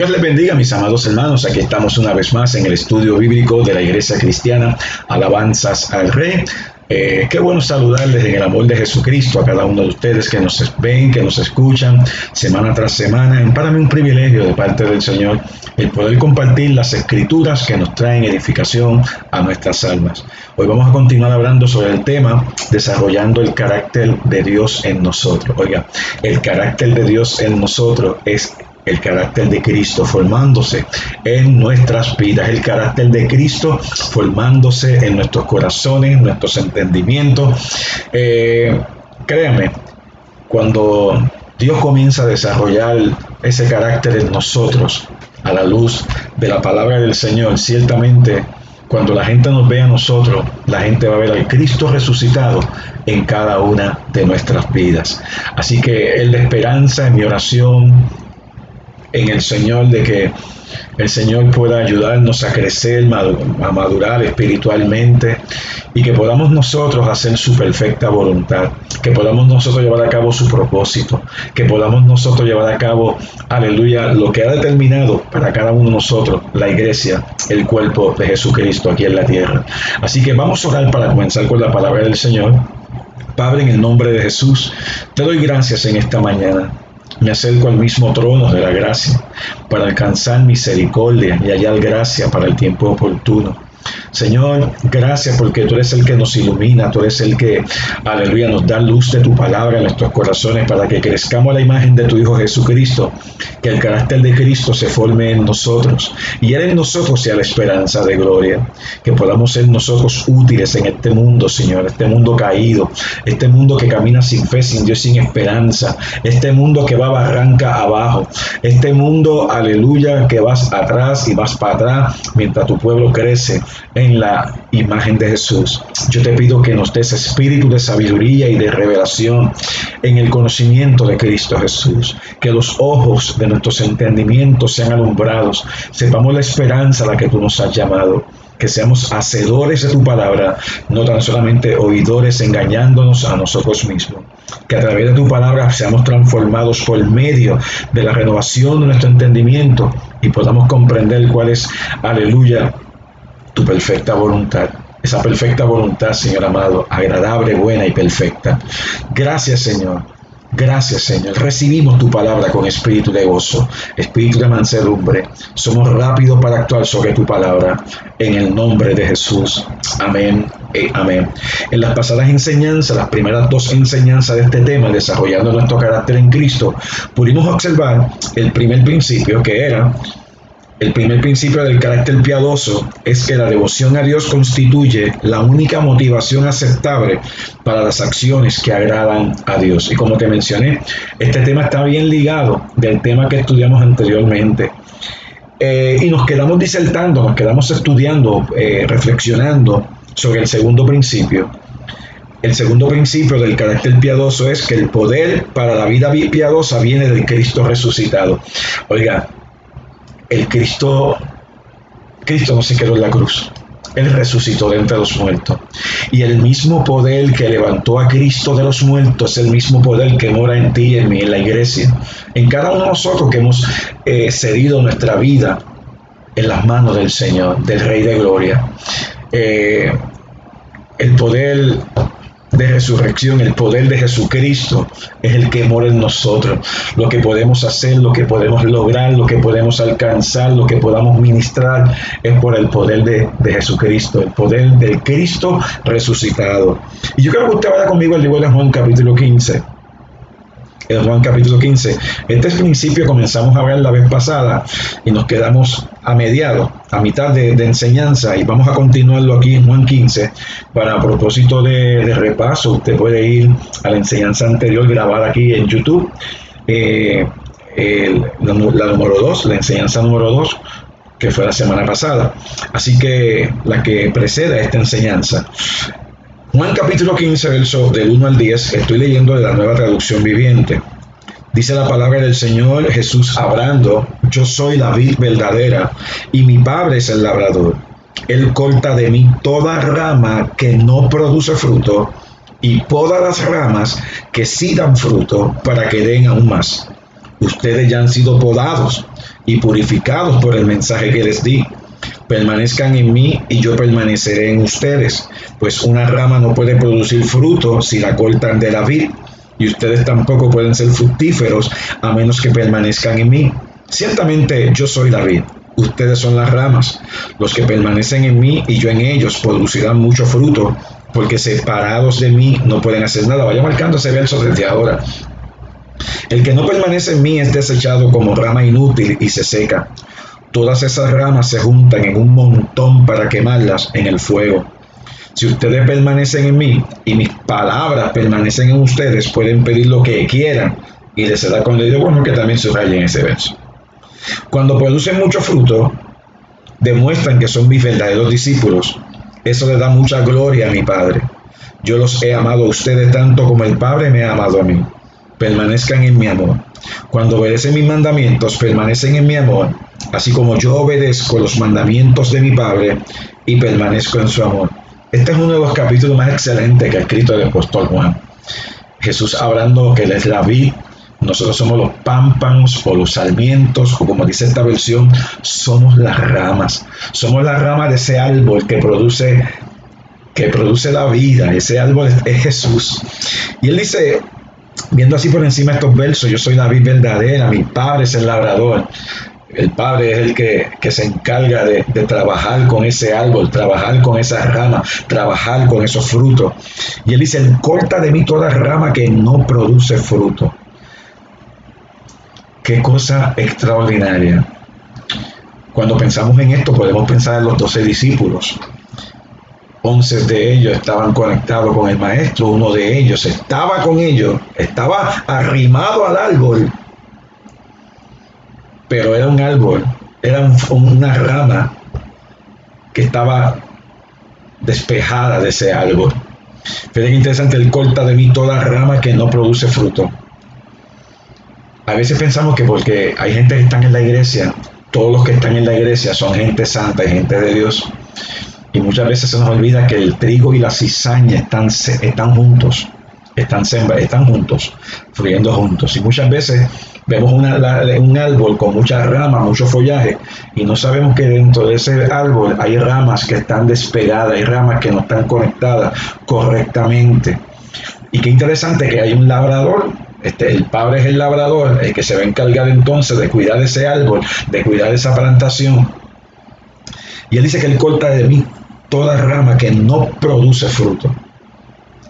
Dios les bendiga, mis amados hermanos. Aquí estamos una vez más en el estudio bíblico de la Iglesia Cristiana Alabanzas al Rey. Qué bueno saludarles en el amor de Jesucristo a cada uno de ustedes que nos ven, que nos escuchan semana tras semana. Para mí un privilegio de parte del Señor el poder compartir las escrituras que nos traen edificación a nuestras almas. Hoy vamos a continuar hablando sobre el tema desarrollando el carácter de Dios en nosotros. Oiga, el carácter de Dios en nosotros es el carácter de Cristo formándose en nuestras vidas, el carácter de Cristo formándose en nuestros corazones, en nuestros entendimientos. Créanme, cuando Dios comienza a desarrollar ese carácter en nosotros, a la luz de la palabra del Señor, ciertamente cuando la gente nos ve a nosotros, la gente va a ver al Cristo resucitado en cada una de nuestras vidas. Así que es la esperanza en mi oración en el Señor de que el Señor pueda ayudarnos a crecer, a madurar espiritualmente y que podamos nosotros hacer su perfecta voluntad, que podamos nosotros llevar a cabo su propósito, que podamos nosotros llevar a cabo, aleluya, lo que ha determinado para cada uno de nosotros, la iglesia, el cuerpo de Jesucristo aquí en la tierra. Así que vamos a orar para comenzar con la palabra del Señor. Padre, en el nombre de Jesús, te doy gracias en esta mañana. Me acerco al mismo trono de la gracia para alcanzar misericordia y hallar gracia para el tiempo oportuno. Señor, gracias porque tú eres el que nos ilumina, tú eres el que, aleluya, nos da luz de tu palabra en nuestros corazones para que crezcamos a la imagen de tu Hijo Jesucristo, que el carácter de Cristo se forme en nosotros y Él en nosotros sea la esperanza de gloria, que podamos ser nosotros útiles en este mundo, Señor, este mundo caído, este mundo que camina sin fe, sin Dios, sin esperanza, este mundo que va barranca abajo, este mundo, aleluya, que vas atrás y vas para atrás mientras tu pueblo crece en la imagen de Jesús. Yo te pido que nos des espíritu de sabiduría y de revelación en el conocimiento de Cristo Jesús, que los ojos de nuestros entendimientos sean alumbrados, sepamos la esperanza a la que tú nos has llamado, que seamos hacedores de tu palabra, no tan solamente oidores engañándonos a nosotros mismos, que a través de tu palabra seamos transformados por medio de la renovación de nuestro entendimiento y podamos comprender cuál es, aleluya, tu perfecta voluntad, esa perfecta voluntad, Señor amado, agradable, buena y perfecta. Gracias, Señor. Gracias, Señor. Recibimos tu palabra con espíritu de gozo, espíritu de mansedumbre. Somos rápidos para actuar sobre tu palabra. En el nombre de Jesús. Amén y amén. En las pasadas enseñanzas, las primeras dos enseñanzas de este tema, desarrollando nuestro carácter en Cristo, pudimos observar el primer principio que era: el primer principio del carácter piadoso es que la devoción a Dios constituye la única motivación aceptable para las acciones que agradan a Dios. Y como te mencioné, este tema está bien ligado del tema que estudiamos anteriormente. Y nos quedamos disertando, nos quedamos estudiando, reflexionando sobre el segundo principio. El segundo principio del carácter piadoso es que el poder para la vida piadosa viene del Cristo resucitado. Oiga, el Cristo no se quedó en la cruz. Él resucitó de entre los muertos. Y el mismo poder que levantó a Cristo de los muertos es el mismo poder que mora en ti y en mí, en la iglesia. En cada uno de nosotros que hemos cedido nuestra vida en las manos del Señor, del Rey de Gloria. El poder de resurrección, el poder de Jesucristo es el que mora en nosotros. Lo que podemos hacer, lo que podemos lograr, lo que podemos alcanzar, lo que podamos ministrar es por el poder de Jesucristo, el poder del Cristo resucitado. Y yo quiero que usted vaya conmigo al libro de Juan capítulo 15. En Juan capítulo 15. Este principio comenzamos a ver la vez pasada y nos quedamos a mitad de enseñanza, y vamos a continuarlo aquí en Juan 15 para propósito de repaso. Usted puede ir a la enseñanza anterior grabada aquí en YouTube, la número 2, la enseñanza número 2, que fue la semana pasada. Así que la que precede a esta enseñanza. Juan capítulo 15, verso del 1 al 10, estoy leyendo de la Nueva Traducción Viviente. Dice la palabra del Señor Jesús hablando: yo soy la vid verdadera y mi Padre es el labrador. Él corta de mí toda rama que no produce fruto y poda las ramas que sí dan fruto para que den aún más. Ustedes ya han sido podados y purificados por el mensaje que les di. Permanezcan en mí y yo permaneceré en ustedes, pues una rama no puede producir fruto si la cortan de la vid, y ustedes tampoco pueden ser fructíferos a menos que permanezcan en mí. Ciertamente yo soy la vid, ustedes son las ramas. Los que permanecen en mí y yo en ellos producirán mucho fruto, porque separados de mí no pueden hacer nada. Vaya marcando ese verso desde ahora. El que no permanece en mí es desechado como rama inútil y se seca. Todas esas ramas se juntan en un montón para quemarlas en el fuego. Si ustedes permanecen en mí y mis palabras permanecen en ustedes, pueden pedir lo que quieran y les será concedido. Bueno, que también subrayen ese verso. Cuando producen mucho fruto, demuestran que son mis verdaderos discípulos. Eso les da mucha gloria a mi Padre. Yo los he amado a ustedes tanto como el Padre me ha amado a mí. Permanezcan en mi amor. Cuando obedecen mis mandamientos, permanecen en mi amor, así como yo obedezco los mandamientos de mi Padre y permanezco en su amor. Este es uno de los capítulos más excelentes que ha escrito el apóstol Juan. Jesús hablando que Él es la vid, nosotros somos los pámpanos o los sarmientos, o como dice esta versión, somos las ramas. Somos la rama de ese árbol que produce la vida. Ese árbol es Jesús. Y Él dice, viendo así por encima estos versos, yo soy la vid verdadera, mi Padre es el labrador. El Padre es el que se encarga de trabajar con ese árbol, trabajar con esa rama, trabajar con esos frutos. Y Él dice, Él corta de mí toda rama que no produce fruto. Qué cosa extraordinaria. Cuando pensamos en esto, podemos pensar en los 12 discípulos. 11 de ellos estaban conectados con el Maestro, uno de ellos estaba con ellos, estaba arrimado al árbol, pero era un árbol, era una rama que estaba despejada de ese árbol. Fíjate qué interesante, Él corta de mí toda rama que no produce fruto. A veces pensamos que porque hay gente que están en la iglesia, todos los que están en la iglesia son gente santa y gente de Dios. Y muchas veces se nos olvida que el trigo y la cizaña están juntos, están juntos, fluyendo juntos. Y muchas veces vemos un árbol con muchas ramas, mucho follaje, y no sabemos que dentro de ese árbol hay ramas que están despegadas, hay ramas que no están conectadas correctamente. Y qué interesante que hay un labrador. El Padre es el labrador, el que se va a encargar entonces de cuidar ese árbol, de cuidar esa plantación. Y Él dice que Él corta de mí toda rama que no produce fruto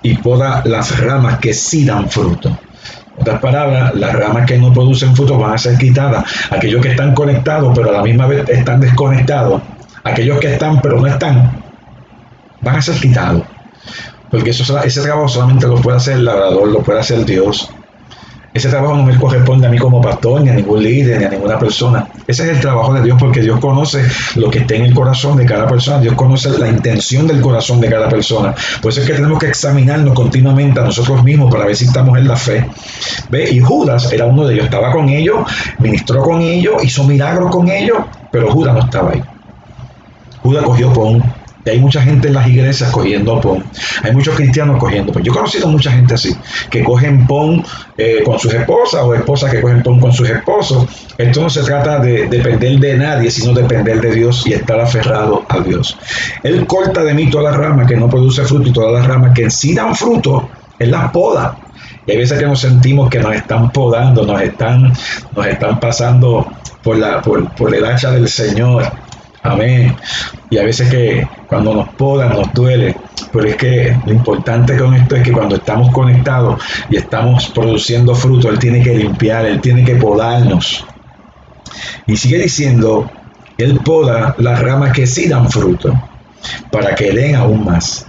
y poda las ramas que sí dan fruto. En otras palabras, las ramas que no producen fruto van a ser quitadas. Aquellos que están conectados pero a la misma vez están desconectados, aquellos que están pero no están, van a ser quitados. Porque ese trabajo solamente lo puede hacer el labrador, lo puede hacer Dios. Ese trabajo no me corresponde a mí como pastor, ni a ningún líder, ni a ninguna persona. Ese es el trabajo de Dios, porque Dios conoce lo que está en el corazón de cada persona. Dios conoce la intención del corazón de cada persona. Por eso es que tenemos que examinarnos continuamente a nosotros mismos para ver si estamos en la fe. ¿Ve? Y Judas era uno de ellos. Estaba con ellos, ministró con ellos, hizo milagros con ellos, pero Judas no estaba ahí. Judas cogió pon. Y hay mucha gente en las iglesias cogiendo pon. Hay muchos cristianos cogiendo pon. Yo he conocido mucha gente así, que cogen pon con sus esposas, o esposas que cogen pon con sus esposos. Esto no se trata de depender de nadie, sino depender de Dios y estar aferrado a Dios. Él corta de mí toda rama que no produce fruto, y todas las ramas que sí dan fruto, Él las poda. Y hay veces que nos sentimos que nos están podando, nos están pasando por el hacha del Señor. Amén. Y a veces que cuando nos podan nos duele, pero es que lo importante con esto es que cuando estamos conectados y estamos produciendo fruto, Él tiene que limpiar, Él tiene que podarnos. Y sigue diciendo, Él poda las ramas que sí dan fruto, para que den aún más.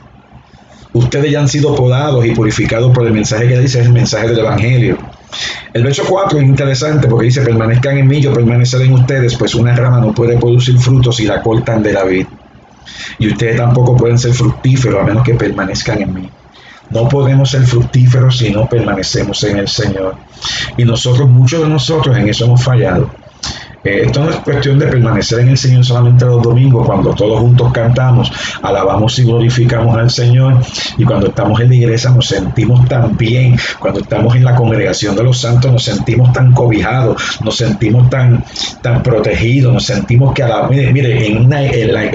Ustedes ya han sido podados y purificados por el mensaje que dice, es el mensaje del Evangelio. El verso 4 es interesante porque dice, permanezcan en mí, yo permaneceré en ustedes, pues una rama no puede producir frutos si la cortan de la vid. Y ustedes tampoco pueden ser fructíferos a menos que permanezcan en mí. No podemos ser fructíferos si no permanecemos en el Señor. Y muchos de nosotros en eso hemos fallado. Esto no es cuestión de permanecer en el Señor solamente los domingos, cuando todos juntos cantamos, alabamos y glorificamos al Señor, y cuando estamos en la iglesia nos sentimos tan bien, cuando estamos en la congregación de los santos nos sentimos tan cobijados, nos sentimos tan protegidos, nos sentimos que mire, en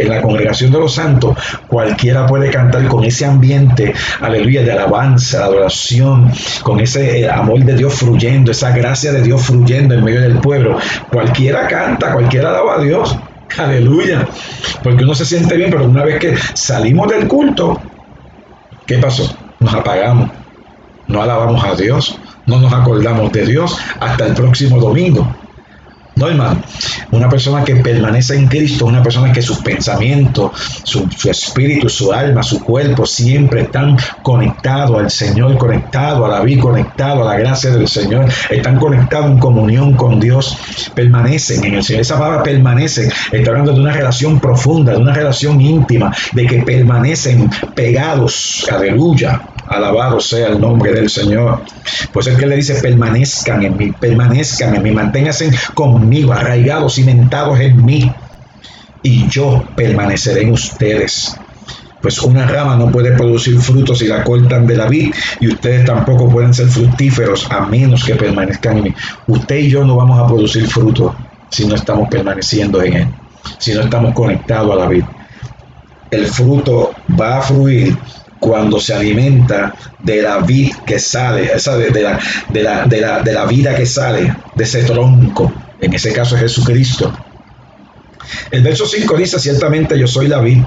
la congregación de los santos cualquiera puede cantar con ese ambiente, aleluya, de alabanza, de adoración, con ese amor de Dios fluyendo, esa gracia de Dios fluyendo en medio del pueblo. Cualquiera canta, cualquiera alaba a Dios, aleluya, porque uno se siente bien, pero una vez que salimos del culto, ¿qué pasó? Nos apagamos, no alabamos a Dios, no nos acordamos de Dios hasta el próximo domingo. No, hermano, una persona que permanece en Cristo, una persona que sus pensamientos, su espíritu, su alma, su cuerpo siempre están conectados al Señor, conectados a la vida, conectados a la gracia del Señor, están conectados en comunión con Dios, permanecen en el Señor. Esa palabra permanecen, está hablando de una relación profunda, de una relación íntima, de que permanecen pegados, aleluya. Alabado sea el nombre del Señor. Pues es que le dice, permanezcan en mí, manténganse conmigo, arraigados, cimentados en mí, y yo permaneceré en ustedes. Pues una rama no puede producir frutos si la cortan de la vid, y ustedes tampoco pueden ser fructíferos a menos que permanezcan en mí. Usted y yo no vamos a producir frutos si no estamos permaneciendo en él, si no estamos conectados a la vid. El fruto va a fluir cuando se alimenta de la vid que sale, de la vida que sale de ese tronco, en ese caso es Jesucristo. El verso 5 dice, ciertamente yo soy la vid,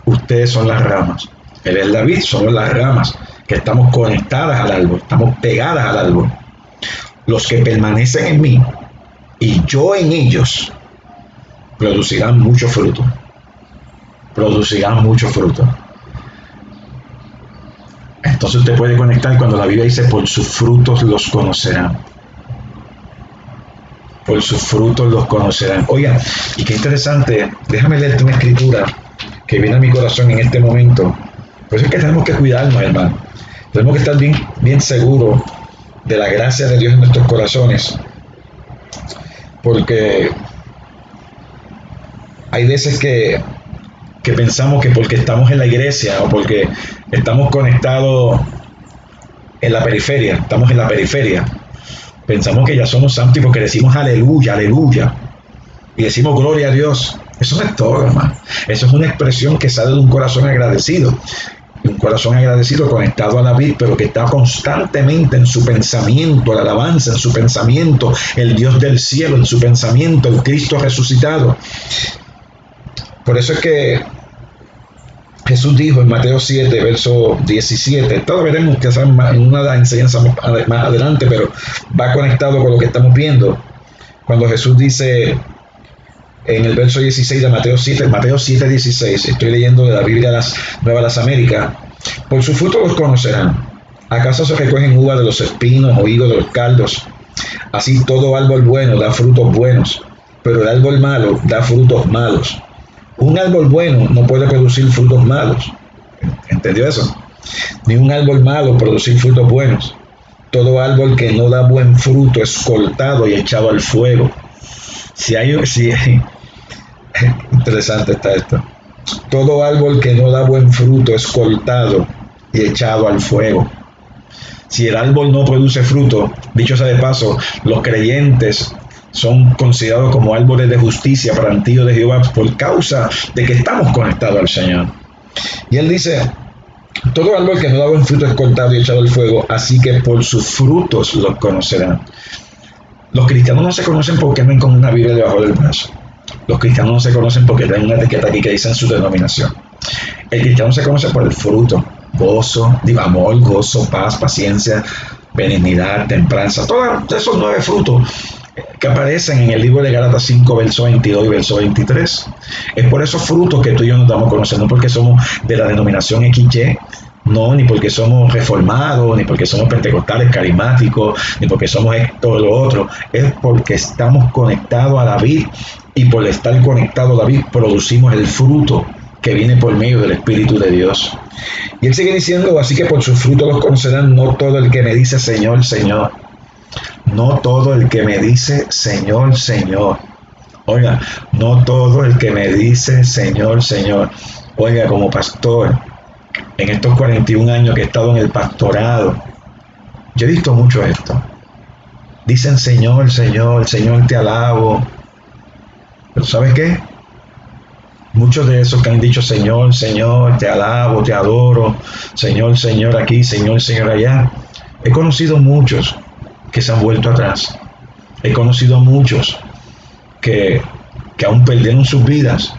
ustedes son las ramas. Él es la vid, somos las ramas, que estamos conectadas al árbol, estamos pegadas al árbol. Los que permanecen en mí y yo en ellos, producirán mucho fruto. Producirán mucho fruto. Entonces usted puede conectar cuando la Biblia dice, por sus frutos los conocerán. Por sus frutos los conocerán. Oiga, y qué interesante, déjame leerte una escritura que viene a mi corazón en este momento. Por eso es que tenemos que cuidarnos, hermano. Tenemos que estar bien seguros de la gracia de Dios en nuestros corazones. Porque hay veces que pensamos que porque estamos en la iglesia o porque estamos conectados en la periferia, pensamos que ya somos santos y porque decimos aleluya, aleluya, y decimos gloria a Dios. Eso no es todo, hermano. Eso es una expresión que sale de un corazón agradecido. Un corazón agradecido conectado a la vid, pero que está constantemente en su pensamiento, la alabanza, en su pensamiento, el Dios del cielo, en su pensamiento, el Cristo resucitado. Por eso es que Jesús dijo en Mateo 7, verso 17, todo veremos que en una de las enseñanzas más adelante, pero va conectado con lo que estamos viendo. Cuando Jesús dice en el verso 16 de Mateo 7, 16, estoy leyendo de la Biblia Nueva de las Américas, por su fruto los conocerán. ¿Acaso se recogen uvas de los espinos o higos de los cardos? Así todo árbol bueno da frutos buenos, pero el árbol malo da frutos malos. Un árbol bueno no puede producir frutos malos. ¿Entendió eso? Ni un árbol malo producir frutos buenos. Todo árbol que no da buen fruto es cortado y echado al fuego. Interesante está esto. Todo árbol que no da buen fruto es cortado y echado al fuego. Si el árbol no produce fruto, dicho sea de paso, los creyentes son considerados como árboles de justicia, plantíos de Jehová, por causa de que estamos conectados al Señor. Y él dice, todo árbol que no da buen fruto es cortado y echado al fuego, así que por sus frutos los conocerán. Los cristianos no se conocen porque andan con una Biblia debajo del brazo. Los cristianos no se conocen porque tienen una etiqueta aquí que dice en su denominación. El cristiano se conoce por el fruto: gozo, amor, gozo, paz, paciencia, benignidad, templanza, todos esos 9 frutos que aparecen en el libro de Gálatas 5, verso 22 y verso 23. Es por esos frutos que tú y yo nos damos a conocer, no porque somos de la denominación XY, no, ni porque somos reformados, ni porque somos pentecostales carismáticos, ni porque somos esto o lo otro. Es porque estamos conectados a la vid, y por estar conectados a la vid producimos el fruto que viene por medio del Espíritu de Dios. Y él sigue diciendo, así que por sus frutos los conocerán. No todo el que me dice Señor, Señor, no todo el que me dice Señor, Señor, Oiga, no todo el que me dice Señor, Señor. Oiga, como pastor, en estos 41 años que he estado en el pastorado, yo he visto mucho esto. Dicen Señor, Señor, Señor te alabo. Pero ¿sabes qué? Muchos de esos que han dicho Señor, Señor, te alabo, te adoro, Señor, Señor aquí, Señor, Señor allá. He conocido muchos que se han vuelto atrás. He conocido muchos que aún perdieron sus vidas.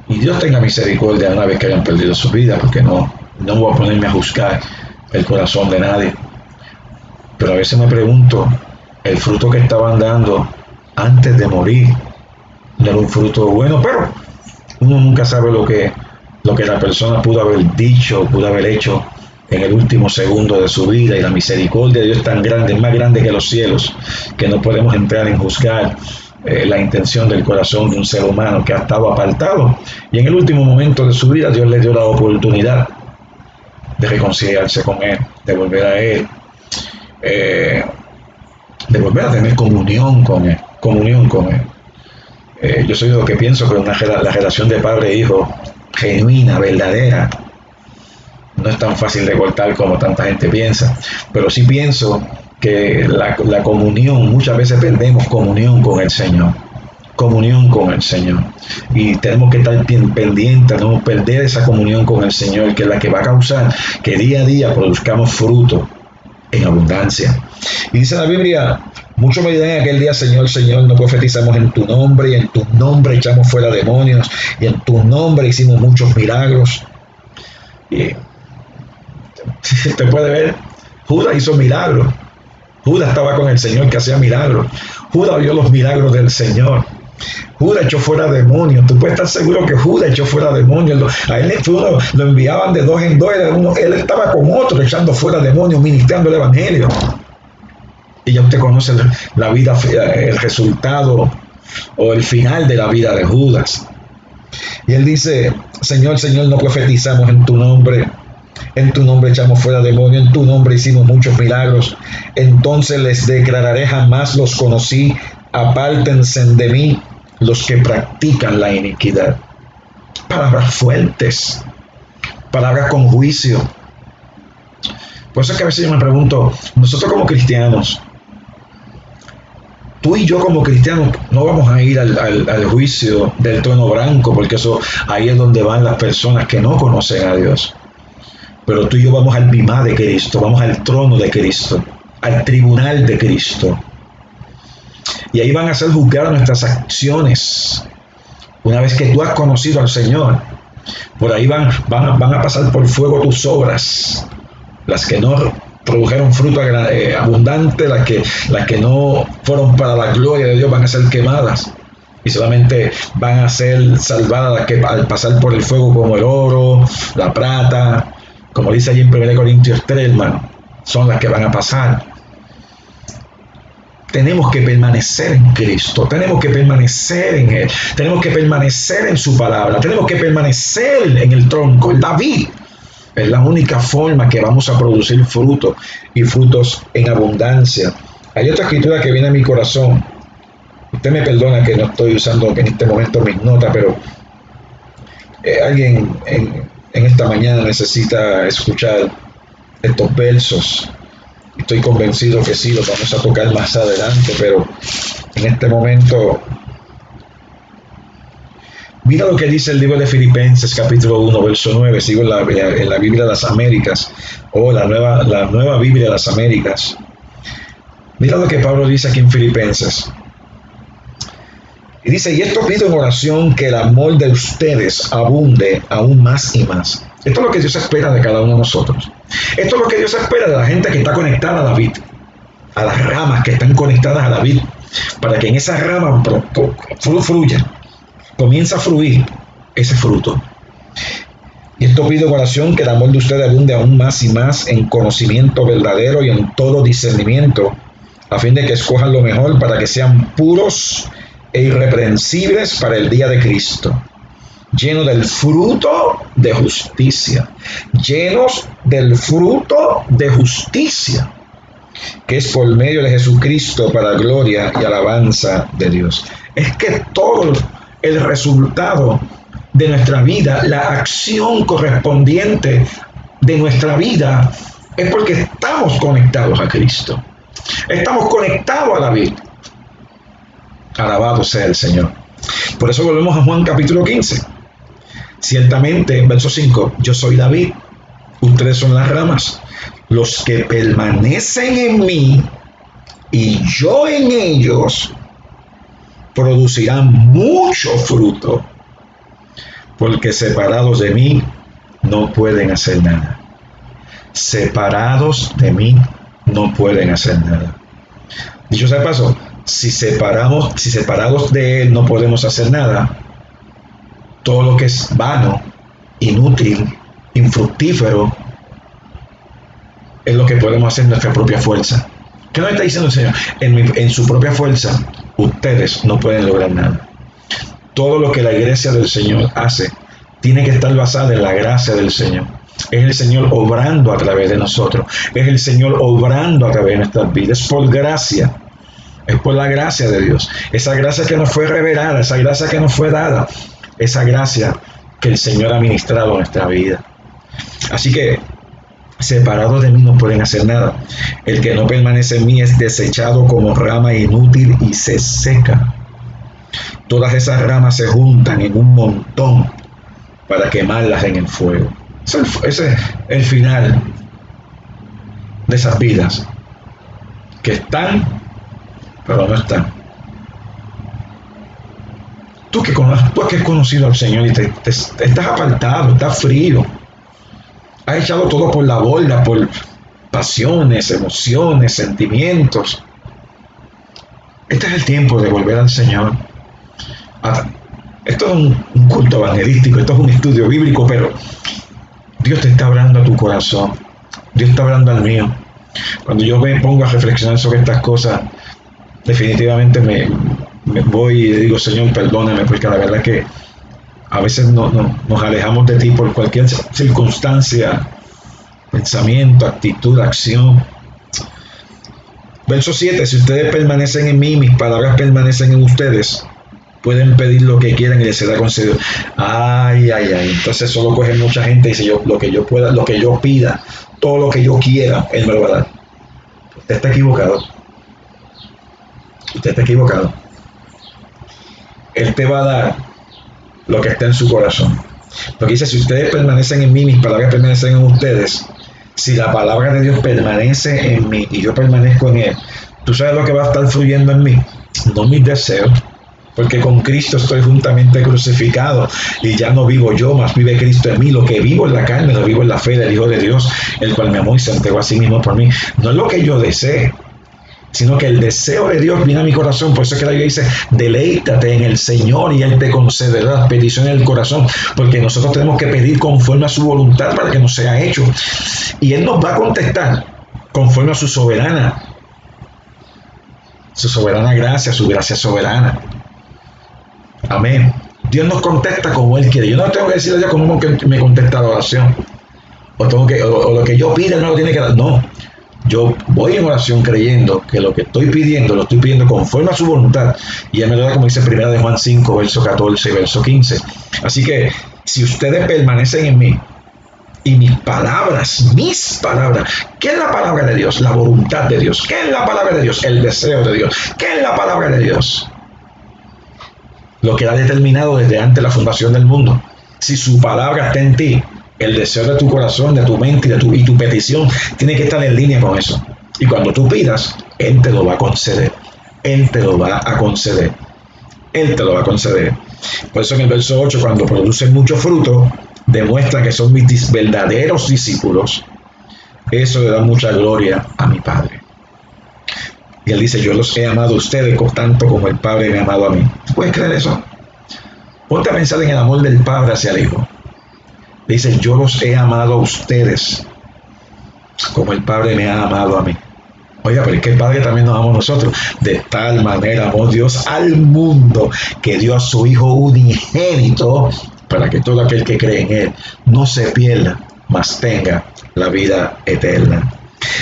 Y Dios tenga misericordia una vez que hayan perdido su vida, porque no voy a ponerme a juzgar el corazón de nadie. Pero a veces me pregunto, el fruto que estaban dando antes de morir no era un fruto bueno, pero uno nunca sabe lo que la persona pudo haber dicho, pudo haber hecho en el último segundo de su vida, y la misericordia de Dios es tan grande, es más grande que los cielos, que no podemos entrar en juzgar la intención del corazón de un ser humano que ha estado apartado, y en el último momento de su vida Dios le dio la oportunidad de reconciliarse con Él, de volver a Él, de volver a tener comunión con Él. Yo soy de lo que pienso que la relación de padre e hijo genuina, verdadera, no es tan fácil de cortar como tanta gente piensa, pero sí pienso que la comunión, muchas veces perdemos comunión con el Señor, y tenemos que estar bien pendientes, no perder esa comunión con el Señor, que es la que va a causar que día a día produzcamos fruto en abundancia. Y dice la Biblia, muchos me dirán en aquel día, Señor, Señor, no profetizamos en tu nombre, y en tu nombre echamos fuera demonios, y en tu nombre hicimos muchos milagros. Y usted puede ver, Judas hizo milagros. Judas estaba con el Señor que hacía milagros. Judas vio los milagros del Señor. Judas echó fuera demonios. Tú puedes estar seguro que Judas echó fuera demonios. A él lo enviaban de dos en dos. Él estaba con otro echando fuera demonios, ministrando el evangelio. Y ya usted conoce la vida, el resultado o el final de la vida de Judas. Y él dice, Señor, Señor, no profetizamos en tu nombre. En tu nombre echamos fuera demonios, en tu nombre hicimos muchos milagros. Entonces les declararé, jamás los conocí, apártense de mí los que practican la iniquidad. Palabras fuertes, palabras con juicio. Por eso es que a veces yo me pregunto, nosotros como cristianos, tú y yo como cristianos no vamos a ir al juicio del trono blanco, porque eso ahí es donde van las personas que no conocen a Dios. Pero tú y yo vamos al bimá de Cristo, vamos al trono de Cristo, al tribunal de Cristo. Y ahí van a ser juzgadas nuestras acciones. Una vez que tú has conocido al Señor, por ahí van a pasar por fuego tus obras. Las que no produjeron fruto abundante, las que no fueron para la gloria de Dios, van a ser quemadas. Y solamente van a ser salvadas las que al pasar por el fuego, como el oro, la plata, como dice allí en 1 Corintios 3, hermano, son las que van a pasar. Tenemos que permanecer en Cristo, tenemos que permanecer en Él, tenemos que permanecer en su palabra, tenemos que permanecer en el tronco, en David. Es la única forma que vamos a producir frutos, y frutos en abundancia. Hay otra escritura que viene a mi corazón. Usted me perdona que no estoy usando en este momento mis notas, pero alguien en esta mañana necesita escuchar estos versos. Estoy convencido que sí, los vamos a tocar más adelante, pero en este momento, mira lo que dice el libro de Filipenses, capítulo 1, verso 9. Sigo en la Biblia de las Américas, o la nueva Biblia de las Américas. Mira lo que Pablo dice aquí en Filipenses. Y dice, y esto pido en oración, que el amor de ustedes abunde aún más y más. Esto es lo que Dios espera de cada uno de nosotros. Esto es lo que Dios espera de la gente que está conectada a la vid, a las ramas que están conectadas a la vid, para que en esa rama fluya, comienza a fluir ese fruto. Y esto pido en oración, que el amor de ustedes abunde aún más y más en conocimiento verdadero y en todo discernimiento, a fin de que escojan lo mejor, para que sean puros e irreprensibles para el día de Cristo, llenos del fruto de justicia, llenos del fruto de justicia. que es por medio de Jesucristo para gloria y alabanza de Dios. Es que todo el resultado de nuestra vida, la acción correspondiente de nuestra vida, es porque estamos conectados a Cristo. Estamos conectados a la vida. Alabado sea el Señor. Por eso volvemos a Juan capítulo 15. Ciertamente, en verso 5, yo soy la vid, ustedes son las ramas. Los que permanecen en mí y yo en ellos producirán mucho fruto, porque separados de mí no pueden hacer nada. Separados de mí no pueden hacer nada. Dicho sea de paso, si separados de Él no podemos hacer nada, todo lo que es vano, inútil, infructífero, es lo que podemos hacer en nuestra propia fuerza. ¿Qué nos está diciendo el Señor? En su propia fuerza, ustedes no pueden lograr nada. Todo lo que la iglesia del Señor hace tiene que estar basada en la gracia del Señor. Es el Señor obrando a través de nosotros. Es el Señor obrando a través de nuestras vidas. Es por gracia. Es por la gracia de Dios. Esa gracia que nos fue revelada, esa gracia que nos fue dada, esa gracia que el Señor ha ministrado a nuestra vida. Así que, separados de mí no pueden hacer nada. El que no permanece en mí es desechado como rama inútil y se seca. Todas esas ramas se juntan en un montón para quemarlas en el fuego. Ese es el final de esas vidas que están, pero no están. Tú que has conocido al Señor y te estás apartado, estás frío, has echado todo por la borda, por pasiones, emociones, sentimientos. Este es el tiempo de volver al Señor. Esto es un culto evangelístico, esto es un estudio bíblico, pero Dios te está hablando a tu corazón. Dios está hablando al mío. Cuando yo me pongo a reflexionar sobre estas cosas, definitivamente me voy y digo, Señor, perdóname, porque la verdad es que a veces nos alejamos de ti por cualquier circunstancia, pensamiento, actitud, acción. Verso 7, si ustedes permanecen en mí, mis palabras permanecen en ustedes, pueden pedir lo que quieran y les será concedido. Ay. Entonces solo coge mucha gente y dice, lo que yo pueda, lo que yo pida, todo lo que yo quiera, Él me lo va a dar. Usted está equivocado. Usted está equivocado. Él te va a dar lo que está en su corazón. Porque dice, si ustedes permanecen en mí, mis palabras permanecen en ustedes. Si la palabra de Dios permanece en mí y yo permanezco en Él, ¿tú sabes lo que va a estar fluyendo en mí? No mis deseos, porque con Cristo estoy juntamente crucificado y ya no vivo yo, mas vive Cristo en mí. Lo que vivo en la carne, lo vivo en la fe del Hijo de Dios, el cual me amó y se entregó a sí mismo por mí. No es lo que yo desee, sino que el deseo de Dios viene a mi corazón. Por eso es que la Biblia dice, deleítate en el Señor y Él te concederá las peticiones del corazón, porque nosotros tenemos que pedir conforme a su voluntad para que nos sea hecho. Y Él nos va a contestar conforme a su soberana gracia, su gracia soberana. Amén. Dios nos contesta como Él quiere. Yo no tengo que decirle a Dios cómo que me contesta la oración. O lo que yo pida no lo tiene que dar. No. Yo voy en oración creyendo que lo que estoy pidiendo, lo estoy pidiendo conforme a su voluntad. Y Él me lo da, como dice 1 de Juan 5, verso 14 y verso 15. Así que, si ustedes permanecen en mí, y mis palabras, ¿qué es la palabra de Dios? La voluntad de Dios. ¿Qué es la palabra de Dios? El deseo de Dios. ¿Qué es la palabra de Dios? Lo que ha determinado desde antes de la fundación del mundo. Si su palabra está en ti, el deseo de tu corazón, de tu mente y tu petición tiene que estar en línea con eso. Y cuando tú pidas, Él te lo va a conceder. Él te lo va a conceder. Él te lo va a conceder. Por eso en el verso 8, cuando producen mucho fruto, demuestra que son mis verdaderos discípulos. Eso le da mucha gloria a mi Padre. Y Él dice, yo los he amado a ustedes tanto como el Padre me ha amado a mí. ¿Puedes creer eso? Ponte a pensar en el amor del Padre hacia el Hijo. Dice, yo los he amado a ustedes como el Padre me ha amado a mí. Oiga, pero es que el Padre también nos ama a nosotros. De tal manera amó Dios al mundo que dio a su Hijo unigénito para que todo aquel que cree en Él no se pierda, mas tenga la vida eterna.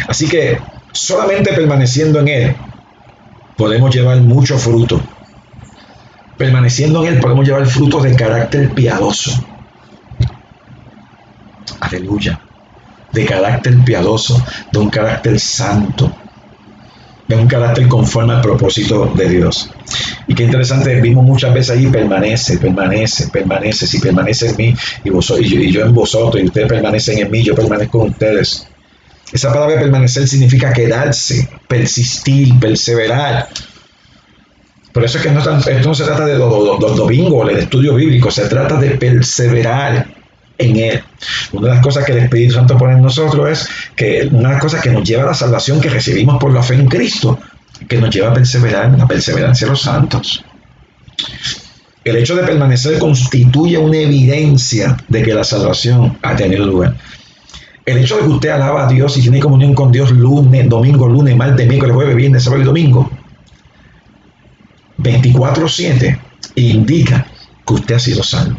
Así que Solamente permaneciendo en Él podemos llevar mucho fruto. Permaneciendo en Él podemos llevar frutos de carácter piadoso. Aleluya. De carácter piadoso, de un carácter santo, de un carácter conforme al propósito de Dios. Y qué interesante, vimos muchas veces ahí, permanece, si permanece en mí y yo en vosotros, y ustedes permanecen en mí, yo permanezco en ustedes. Esa palabra permanecer significa quedarse, persistir, perseverar. Por eso es que esto no se trata de los domingos, el estudio bíblico, se trata de perseverar en Él. Una de las cosas que el Espíritu Santo pone en nosotros es que una de las cosas que nos lleva a la salvación que recibimos por la fe en Cristo, que nos lleva a perseverar, la perseverancia de los santos. El hecho de permanecer constituye una evidencia de que la salvación ha tenido lugar. El hecho de que usted alaba a Dios y tiene comunión con Dios lunes, domingo, lunes, martes, miércoles, jueves, viernes, sábado y domingo, 24/7, indica que usted ha sido salvo.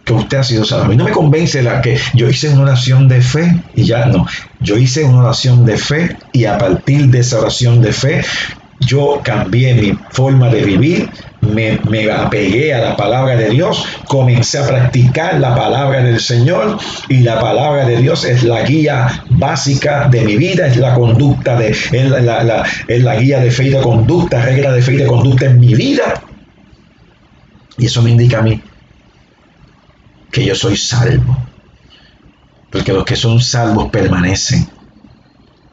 Que usted ha sido salvo. A mí no me convence que yo hice una oración de fe y ya no. Yo hice una oración de fe y a partir de esa oración de fe yo cambié mi forma de vivir, me apegué a la palabra de Dios, comencé a practicar la palabra del Señor y la palabra de Dios es la guía básica de mi vida, es la conducta, es la guía de fe y de conducta, regla de fe y de conducta en mi vida. Y eso me indica a mí que yo soy salvo, porque los que son salvos permanecen,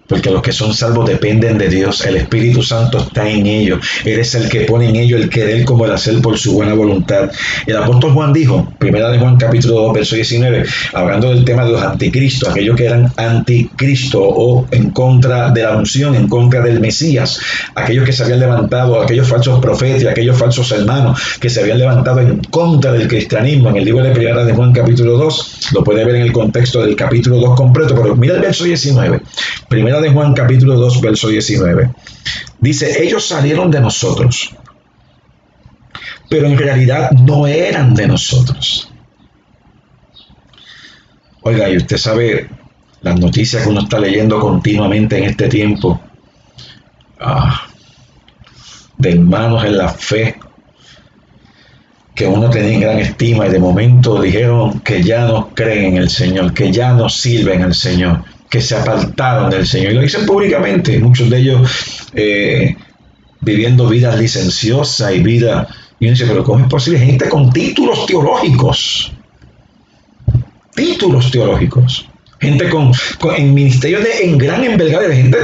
porque los que son salvos dependen de Dios, el Espíritu Santo está en ellos, Él es el que pone en ellos el querer como el hacer por su buena voluntad. El apóstol Juan dijo, primera de Juan capítulo 2, verso 19, hablando del tema de los anticristos, aquellos que eran anticristo o en contra de la unción, en contra del Mesías, aquellos que se habían levantado, aquellos falsos profetas, aquellos falsos hermanos que se habían levantado en contra del cristianismo, en el libro de primera de Juan capítulo 2, lo puede ver en el contexto del capítulo 2 completo, pero mira el verso 19, primera de Juan capítulo 2, verso 19. Dice, ellos salieron de nosotros, pero en realidad no eran de nosotros. Oiga, y usted sabe las noticias que uno está leyendo continuamente en este tiempo, de hermanos en la fe, que uno tenía en gran estima y de momento dijeron que ya no creen en el Señor, que ya no sirven al Señor, que se apartaron del Señor. Y lo dicen públicamente, muchos de ellos viviendo vidas licenciosas y vida. Y uno dice, pero ¿cómo es posible? Gente con títulos teológicos. Títulos teológicos. Gente en ministerios en gran envergadura, gente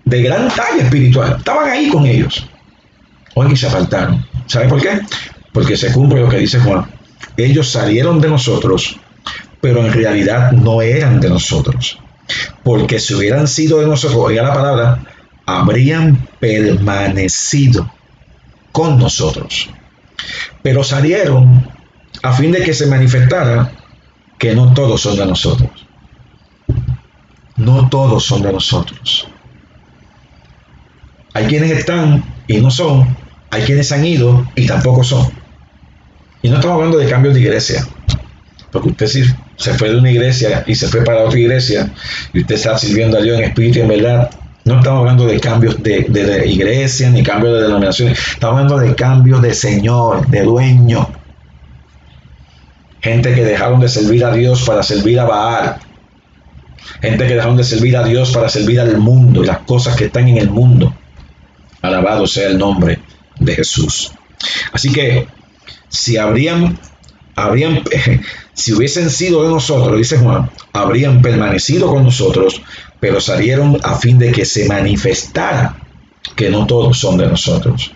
de gran talla espiritual. Estaban ahí con ellos. Hoy se apartaron. ¿Sabe por qué? Porque se cumple lo que dice Juan. Ellos salieron de nosotros, pero en realidad no eran de nosotros. Porque si hubieran sido de nosotros, oiga la palabra, habrían permanecido con nosotros. Pero salieron a fin de que se manifestara que no todos son de nosotros. No todos son de nosotros. Hay quienes están y no son. Hay quienes han ido y tampoco son. Y no estamos hablando de cambios de iglesia. Porque usted si se fue de una iglesia y se fue para otra iglesia y usted está sirviendo a Dios en espíritu y en verdad, no estamos hablando de cambios de iglesia ni cambios de denominaciones. Estamos hablando de cambios de Señor, de dueño. Gente que dejaron de servir a Dios para servir a Baal. Gente que dejaron de servir a Dios para servir al mundo y las cosas que están en el mundo. Alabado sea el nombre de Jesús. Así que si si hubiesen sido de nosotros, dice Juan, habrían permanecido con nosotros, pero salieron a fin de que se manifestara que no todos son de nosotros.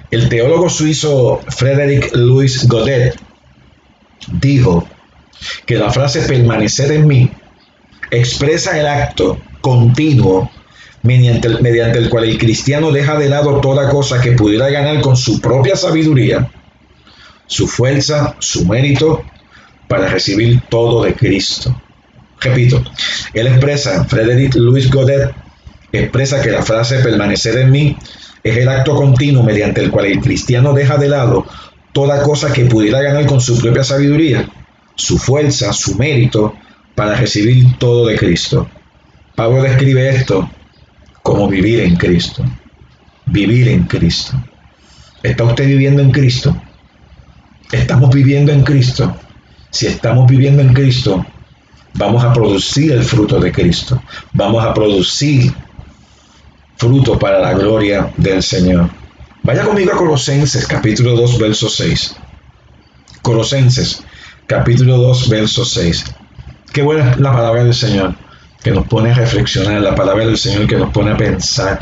El teólogo suizo Frédéric Louis Godet dijo que la frase permanecer en mí expresa el acto continuo mediante el cual el cristiano deja de lado toda cosa que pudiera ganar con su propia sabiduría, su fuerza, su mérito, para recibir todo de Cristo. Repito, Frédéric Louis Godet expresa que la frase permanecer en mí es el acto continuo mediante el cual el cristiano deja de lado toda cosa que pudiera ganar con su propia sabiduría, su fuerza, su mérito, para recibir todo de Cristo. Pablo describe esto como vivir en Cristo. Vivir en Cristo. ¿Está usted viviendo en Cristo? ¿Estamos viviendo en Cristo? Si estamos viviendo en Cristo, vamos a producir el fruto de Cristo. Vamos a producir fruto para la gloria del Señor. Vaya conmigo a Colosenses, capítulo 2, verso 6. Colosenses, capítulo 2, verso 6. Qué buena es la palabra del Señor, que nos pone a reflexionar, la palabra del Señor que nos pone a pensar,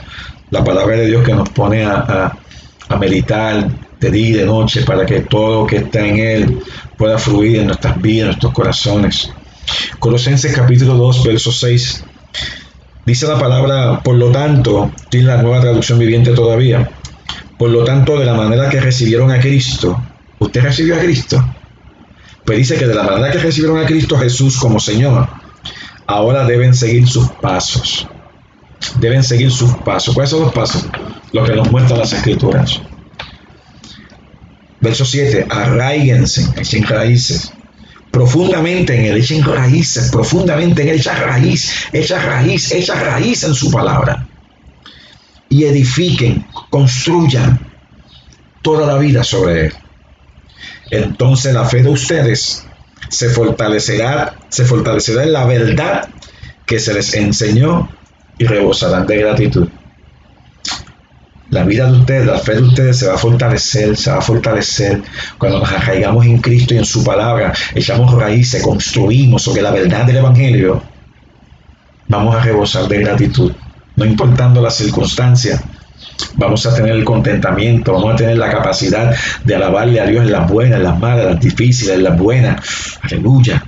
la palabra de Dios que nos pone a meditar de día y de noche para que todo lo que está en Él pueda fluir en nuestras vidas, en nuestros corazones. Colosenses capítulo 2, verso 6. Dice la palabra, por lo tanto, tiene la Nueva Traducción Viviente todavía. Por lo tanto, de la manera que recibieron a Cristo, ¿usted recibió a Cristo? Pues dice que de la manera que recibieron a Cristo Jesús como Señor, ahora deben seguir sus pasos. Deben seguir sus pasos. ¿Cuáles son los pasos? Lo que nos muestran las Escrituras. Verso 7. Arraíguense, echen raíces. Profundamente en Él, echen raíces. Profundamente en Él, echa raíz en su palabra. Y edifiquen, construyan toda la vida sobre Él. Entonces la fe de ustedes se fortalecerá en la verdad que se les enseñó y rebosarán de gratitud. La vida de ustedes, la fe de ustedes se va a fortalecer cuando nos arraigamos en Cristo y en su palabra, echamos raíces, construimos sobre la verdad del Evangelio, vamos a rebosar de gratitud. No importando las circunstancias, vamos a tener el contentamiento, vamos a tener la capacidad de alabarle a Dios en las buenas, en las malas, en las difíciles, en las buenas. Aleluya.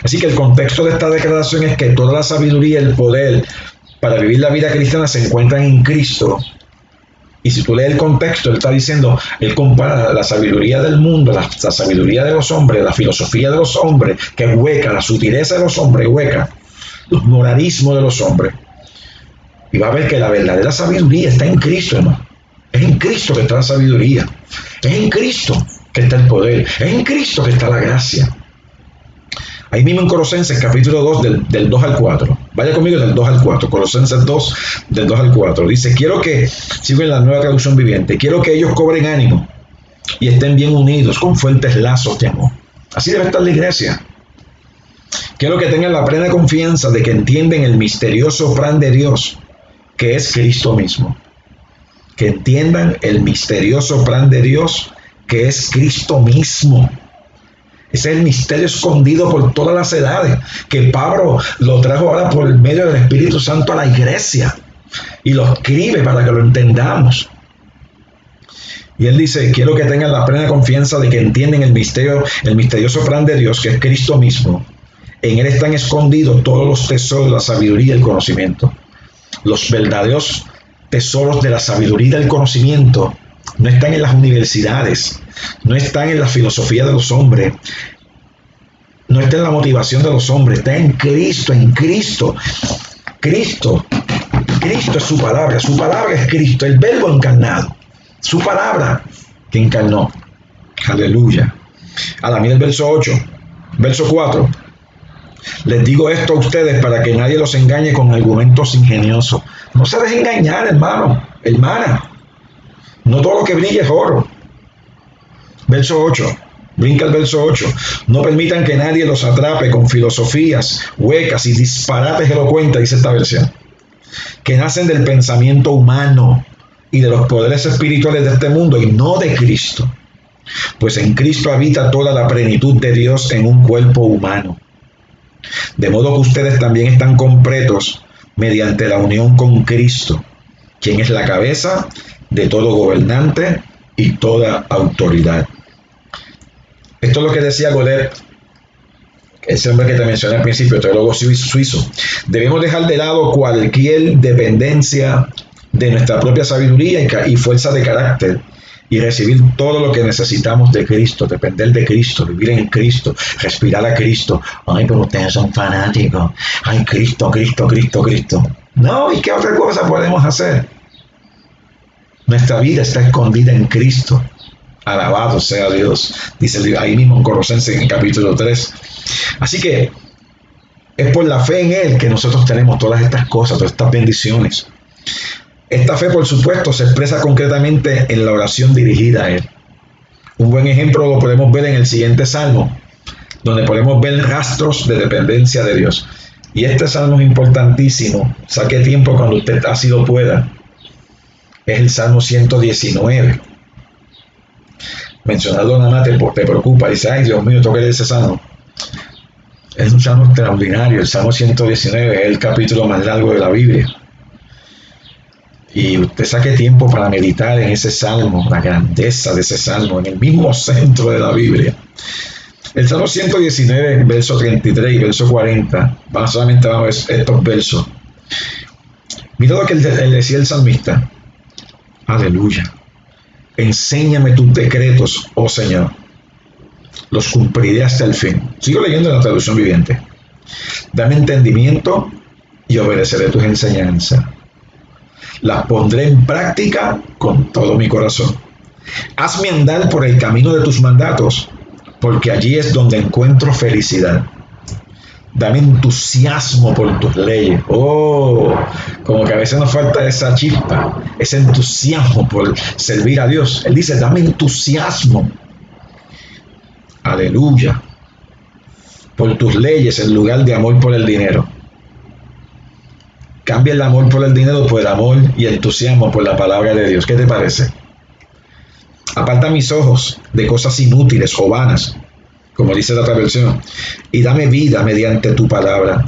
Así que el contexto de esta declaración es que toda la sabiduría y el poder para vivir la vida cristiana se encuentran en Cristo. Y si tú lees el contexto, él está diciendo, él compara la sabiduría del mundo, la sabiduría de los hombres, la filosofía de los hombres, que es hueca, la sutileza de los hombres, hueca, los moralismos de los hombres. Y va a ver que la verdadera sabiduría está en Cristo, hermano. Es en Cristo que está la sabiduría. Es en Cristo que está el poder. Es en Cristo que está la gracia. Ahí mismo en Colosenses capítulo 2 del 2 al 4. Vaya conmigo del 2 al 4. Colosenses 2 del 2 al 4. Dice, sigo en la Nueva Traducción Viviente, quiero que ellos cobren ánimo y estén bien unidos con fuertes lazos de amor. Así debe estar la iglesia. Quiero que tengan la plena confianza de que entienden el misterioso plan de Dios, que es Cristo mismo. Que entiendan el misterioso plan de Dios, que es Cristo mismo. Ese es el misterio escondido por todas las edades, que Pablo lo trajo ahora por el medio del Espíritu Santo a la iglesia y lo escribe para que lo entendamos. Y él dice, quiero que tengan la plena confianza de que entienden el misterioso plan de Dios, que es Cristo mismo. En Él están escondidos todos los tesoros de la sabiduría y el conocimiento. Los verdaderos tesoros de la sabiduría y del conocimiento no están en las universidades, no están en la filosofía de los hombres, no está en la motivación de los hombres, está en Cristo, en Cristo. Cristo es su palabra es Cristo, el verbo encarnado, su palabra que encarnó. Aleluya. Ahora mira el verso 8, verso 4. Les digo esto a ustedes para que nadie los engañe con argumentos ingeniosos. No se dejen engañar, hermano, hermana. No todo lo que brilla es oro. Verso 8. Brinca el verso 8. No permitan que nadie los atrape con filosofías huecas y disparates elocuentes, dice esta versión, que nacen del pensamiento humano y de los poderes espirituales de este mundo y no de Cristo. Pues en Cristo habita toda la plenitud de Dios en un cuerpo humano. De modo que ustedes también están completos mediante la unión con Cristo, quien es la cabeza de todo gobernante y toda autoridad. Esto es lo que decía Godet, ese hombre que te mencioné al principio, teólogo suizo. Debemos dejar de lado cualquier dependencia de nuestra propia sabiduría y fuerza de carácter y recibir todo lo que necesitamos de Cristo, depender de Cristo, vivir en Cristo, respirar a Cristo. Ay, pero ustedes son fanáticos. Ay, Cristo. No, ¿y qué otra cosa podemos hacer? Nuestra vida está escondida en Cristo. Alabado sea Dios, dice ahí mismo en Colosenses en capítulo 3. Así que Es por la fe en Él que nosotros tenemos todas estas cosas, todas estas bendiciones. Esta fe, por supuesto, se expresa concretamente en la oración dirigida a Él. Un buen ejemplo lo podemos ver en el siguiente salmo, donde podemos ver rastros de dependencia de Dios. Y este salmo es importantísimo. Saque tiempo cuando usted así lo pueda. Es el Salmo 119. Mencionarlo nada más te preocupa. Dice, ay Dios mío, tengo que leer ese salmo. Es un salmo extraordinario. El Salmo 119 es el capítulo más largo de la Biblia. Y usted saque tiempo para meditar en ese salmo, la grandeza de ese salmo, en el mismo centro de la Biblia. El Salmo 119, verso 33 y verso 40, solamente vamos a ver estos versos. Mira lo que él decía el salmista. Aleluya. Enséñame tus decretos, oh Señor. Los cumpliré hasta el fin. Sigo leyendo en la traducción viviente. Dame entendimiento y obedeceré tus enseñanzas. Las pondré en práctica con todo mi corazón. Hazme andar por el camino de tus mandatos, porque allí es donde encuentro felicidad. Dame entusiasmo por tus leyes. Oh, como que a veces nos falta esa chispa, ese entusiasmo por servir a Dios. Él dice, dame entusiasmo. Aleluya. Por tus leyes en lugar de amor por el dinero. Cambia el amor por el dinero por el amor y entusiasmo por la palabra de Dios. ¿Qué te parece? Aparta mis ojos de cosas inútiles o vanas, como dice la otra versión, y dame vida mediante tu palabra.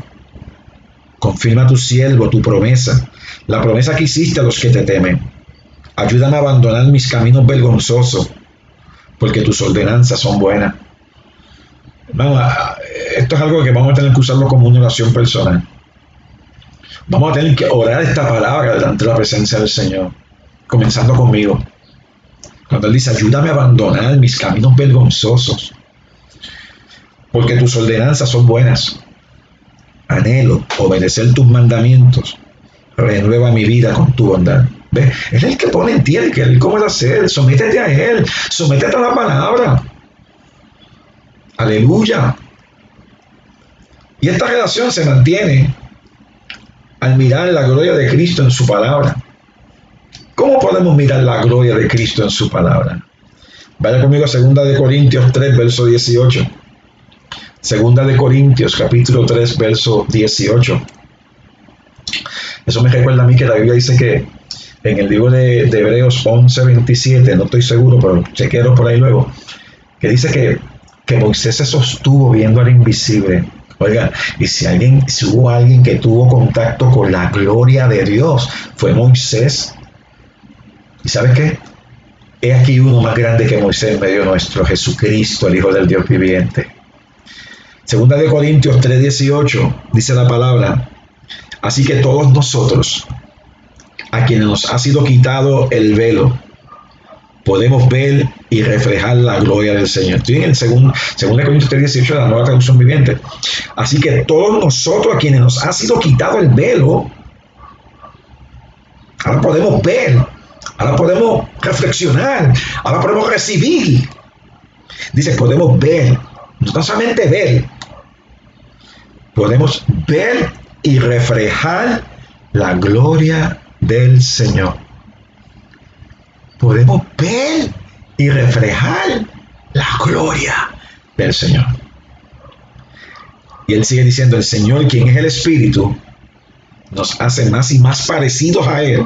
Confirma a tu siervo tu promesa, la promesa que hiciste a los que te temen. Ayúdame a abandonar mis caminos vergonzosos, porque tus ordenanzas son buenas. Vamos, esto es algo que vamos a tener que usarlo como una oración personal. Vamos a tener que orar esta palabra delante de la presencia del Señor, comenzando conmigo. Cuando Él dice, ayúdame a abandonar mis caminos vergonzosos, porque tus ordenanzas son buenas. Anhelo obedecer tus mandamientos. Renueva mi vida con tu bondad. ¿Ves? Él es el que pone en ti, el cómo hacer. Sométete a Él, sométete a la palabra. Aleluya. Y esta relación se mantiene al mirar la gloria de Cristo en su palabra. ¿Cómo podemos mirar la gloria de Cristo en su palabra? Vaya conmigo a 2 Corintios 3, verso 18. 2 Corintios, capítulo 3, verso 18. Eso me recuerda a mí que la Biblia dice que en el libro de Hebreos 11, 27, no estoy seguro, pero chequeo por ahí luego, que dice que Moisés se sostuvo viendo al invisible. Oiga, y si hubo alguien que tuvo contacto con la gloria de Dios, fue Moisés. ¿Y sabes qué? He aquí uno más grande que Moisés en medio nuestro, Jesucristo, el Hijo del Dios viviente. 2 Corintios 3:18 dice la palabra, así que todos nosotros, a quienes nos ha sido quitado el velo, podemos ver y reflejar la gloria del Señor. Estoy en el 2 Corintios 3:18 de la Nueva Traducción Viviente. Así que todos nosotros, a quienes nos ha sido quitado el velo, ahora podemos ver, ahora podemos reflexionar, ahora podemos recibir. Dice, podemos ver, no solamente ver, podemos ver y reflejar la gloria del Señor. Podemos ver y reflejar la gloria del Señor. Y él sigue diciendo, el Señor, quien es el Espíritu, nos hace más y más parecidos a Él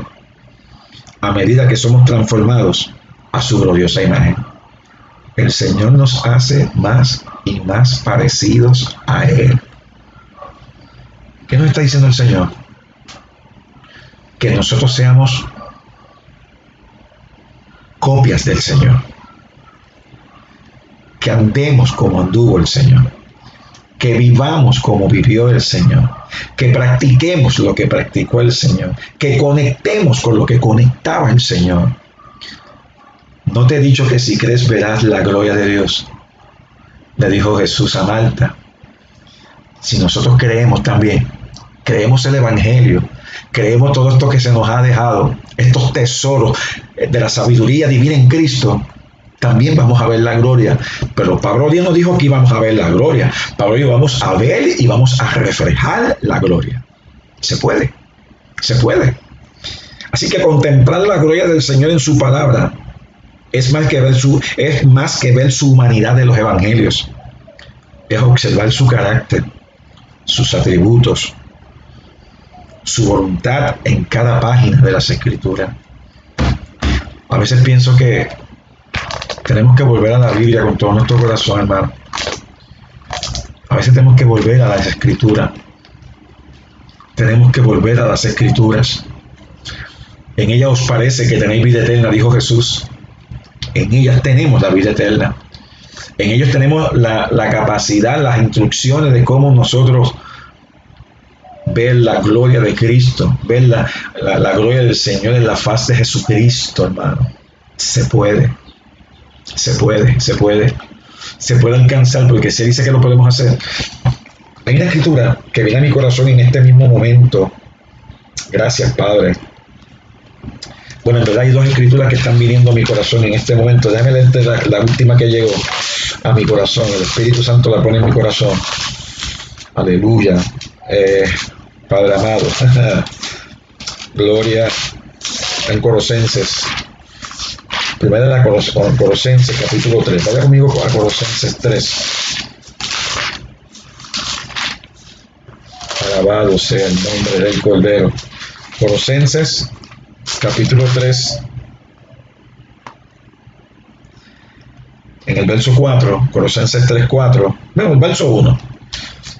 a medida que somos transformados a su gloriosa imagen. El Señor nos hace más y más parecidos a Él. ¿Qué nos está diciendo el Señor? Que nosotros seamos copias del Señor, que andemos como anduvo el Señor, que vivamos como vivió el Señor, que practiquemos lo que practicó el Señor, que conectemos con lo que conectaba el Señor. ¿No te he dicho que si crees verás la gloria de Dios? Le dijo Jesús a Marta. Si nosotros creemos también, creemos el Evangelio, creemos todo esto que se nos ha dejado, estos tesoros de la sabiduría divina en Cristo, también vamos a ver la gloria. Pero Pablo Díaz nos dijo que íbamos a ver la gloria. Pablo dijo, vamos a ver y vamos a reflejar la gloria. Se puede, se puede. Así que contemplar la gloria del Señor en su palabra es más que ver su humanidad de los evangelios. Es observar su carácter, sus atributos, su voluntad en cada página de las Escrituras. A veces pienso que tenemos que volver a la Biblia con todo nuestro corazón, hermano. A veces tenemos que volver a las Escrituras. Tenemos que volver a las Escrituras. En ellas os parece que tenéis vida eterna, dijo Jesús. En ellas tenemos la vida eterna. En ellos tenemos la capacidad, las instrucciones de cómo nosotros ver la gloria de Cristo, ver la gloria del Señor en la faz de Jesucristo, hermano. Se puede. Se puede alcanzar, porque se dice que lo podemos hacer. Hay una escritura que viene a mi corazón en este mismo momento. Gracias, Padre. Bueno, en verdad hay dos escrituras que están viniendo a mi corazón en este momento. Déjame leerte la última que llegó a mi corazón. El Espíritu Santo la pone en mi corazón. Aleluya. Padre amado. Gloria. En Colosenses. Primera de la Colosenses, capítulo 3. Vaya conmigo a Colosenses 3. Alabado sea el nombre del Cordero. Colosenses, capítulo 3. En el verso 4, Colosenses 3, 4. Bueno, el verso 1.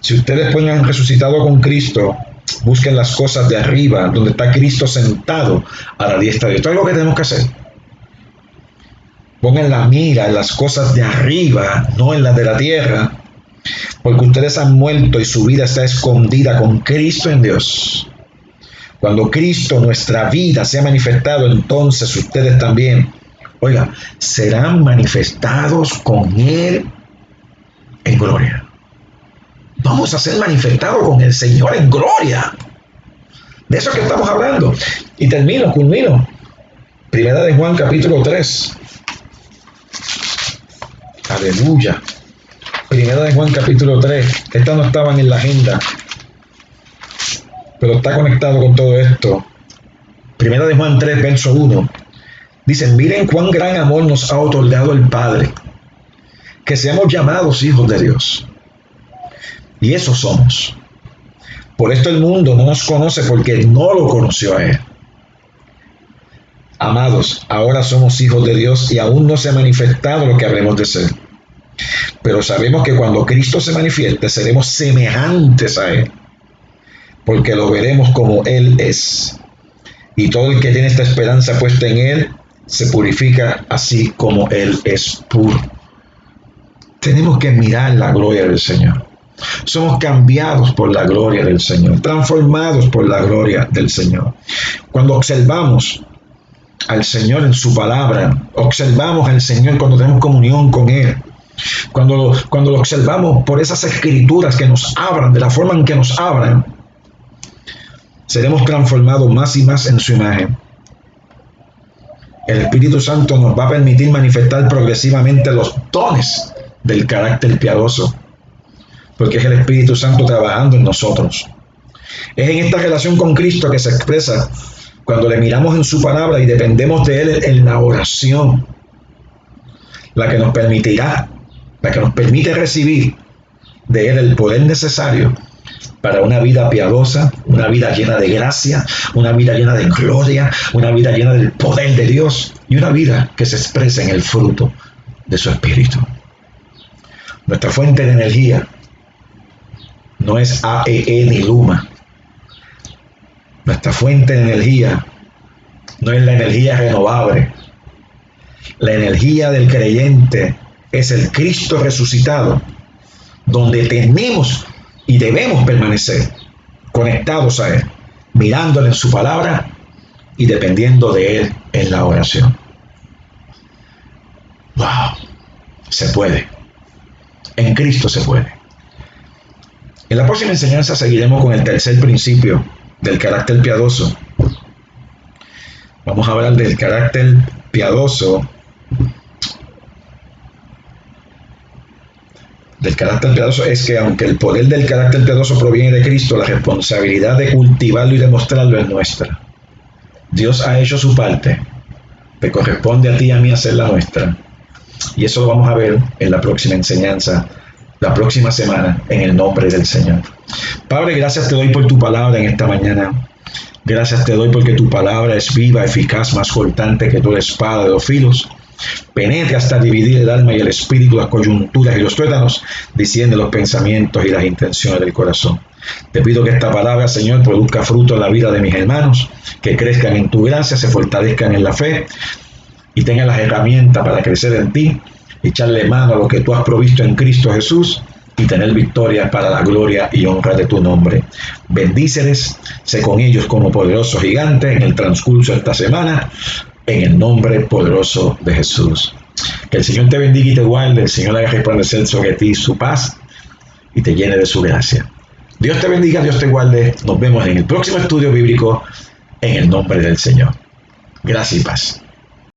Si ustedes pues han resucitado con Cristo, busquen las cosas de arriba, donde está Cristo sentado a la diestra de Dios. Esto es lo que tenemos que hacer. Pongan la mira en las cosas de arriba, no en las de la tierra, porque ustedes han muerto y su vida está escondida con Cristo en Dios. Cuando Cristo, nuestra vida, sea manifestado, entonces ustedes también, oiga, serán manifestados con Él en gloria. Vamos a ser manifestados con el Señor en gloria. De eso que estamos hablando. Y culmino. Primera de Juan, capítulo 3. Aleluya. Primera de Juan, capítulo 3. Estas no estaban en la agenda, pero está conectado con todo esto. Primera de Juan 3, verso 1. Dicen, miren cuán gran amor nos ha otorgado el Padre, que seamos llamados hijos de Dios. Y eso somos. Por esto el mundo no nos conoce, porque no lo conoció a Él. Amados, ahora somos hijos de Dios y aún no se ha manifestado lo que habremos de ser. Pero sabemos que cuando Cristo se manifieste, seremos semejantes a Él, porque lo veremos como Él es. Y todo el que tiene esta esperanza puesta en Él, se purifica así como Él es puro. Tenemos que mirar la gloria del Señor. Somos cambiados por la gloria del Señor, transformados por la gloria del Señor. Cuando observamos al Señor en su palabra, observamos al Señor cuando tenemos comunión con Él, cuando lo observamos por esas escrituras que nos abran, de la forma en que nos abran, seremos transformados más y más en su imagen. El Espíritu Santo nos va a permitir manifestar progresivamente los dones del carácter piadoso, porque es el Espíritu Santo trabajando en nosotros. Es en esta relación con Cristo que se expresa cuando le miramos en su palabra y dependemos de Él en la oración, la que nos permite recibir de Él el poder necesario para una vida piadosa, una vida llena de gracia, una vida llena de gloria, una vida llena del poder de Dios y una vida que se expresa en el fruto de su Espíritu. Nuestra fuente de energía no es AEE ni Luma. Nuestra fuente de energía no es la energía renovable. La energía del creyente es el Cristo resucitado, donde tenemos y debemos permanecer conectados a Él, mirándole en su palabra y dependiendo de Él en la oración. ¡Wow! Se puede. En Cristo se puede. En la próxima enseñanza seguiremos con el tercer principio del carácter piadoso. Vamos a hablar del carácter piadoso del carácter piadoso es que aunque el poder del carácter piadoso proviene de Cristo, la responsabilidad de cultivarlo y demostrarlo es nuestra. Dios ha hecho su parte, te corresponde a ti y a mí hacer la nuestra. Y eso lo vamos a ver en la próxima enseñanza, la próxima semana, en el nombre del Señor. Padre, gracias te doy por tu palabra en esta mañana. Gracias te doy porque tu palabra es viva, eficaz, más cortante que toda espada de dos filos. Penetra hasta dividir el alma y el espíritu, las coyunturas y los tuétanos, diciendo los pensamientos y las intenciones del corazón. Te pido que esta palabra, Señor, produzca fruto en la vida de mis hermanos, que crezcan en tu gracia, se fortalezcan en la fe y tengan las herramientas para crecer en ti, echarle mano a lo que tú has provisto en Cristo Jesús y tener victoria para la gloria y honra de tu nombre. Bendíceles, sé con ellos como poderoso gigante en el transcurso de esta semana, en el nombre poderoso de Jesús. Que el Señor te bendiga y te guarde, el Señor haga resplandecer sobre ti su paz y te llene de su gracia. Dios te bendiga, Dios te guarde. Nos vemos en el próximo estudio bíblico en el nombre del Señor. Gracias y paz.